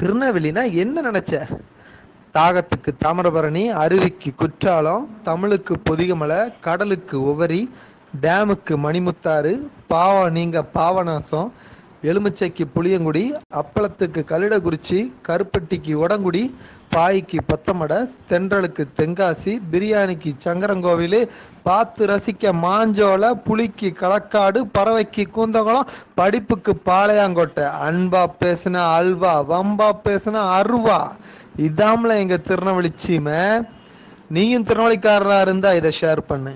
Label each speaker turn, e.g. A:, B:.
A: திருநெல்வேலினா என்ன நினைச்ச? தாகத்துக்கு தாமிரபரணி, அருவிக்கு குற்றாலம், தமிழுக்கு பொதிகமலை, கடலுக்கு உவரி, டேமுக்கு மணிமுத்தாறு, பாவம் நீங்க பாவநாசம், எலுமிச்சைக்கு புளியங்குடி, அப்பளத்துக்கு கல்லிடக்குறிச்சி, கருப்பட்டிக்கு உடங்குடி, பாய்க்கு பத்தமடை, தென்றலுக்கு தென்காசி, பிரியாணிக்கு சங்கரங்கோவில், பார்த்து ரசிக்க மாஞ்சோலை, புலிக்கு களக்காடு, பறவைக்கு கூந்தகுளம், படிப்புக்கு பாளையாங்கோட்டை, அன்பா பேசுன அல்வா, வம்பா பேசுன அருவா. இதாமல எங்க திருநெல்வேலி சீமை. நீயும் திருநெல்வேலிக்காரரா இருந்தா இதை ஷேர் பண்ணு.